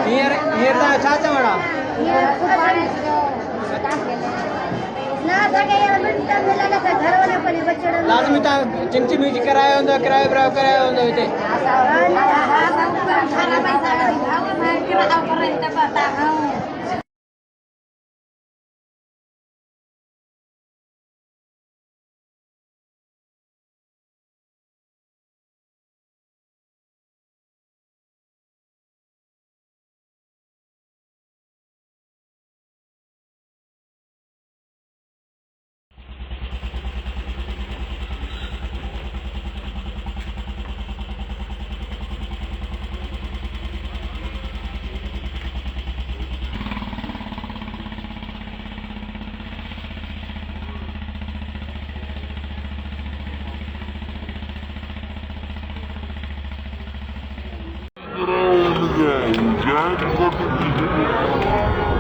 हींअर तव्हां छा चवणु आहे लाज़मी तव्हां चिमची मिर्ची करायो हूंदो किरायो विरायो करायो हूंदो हिते Yeah,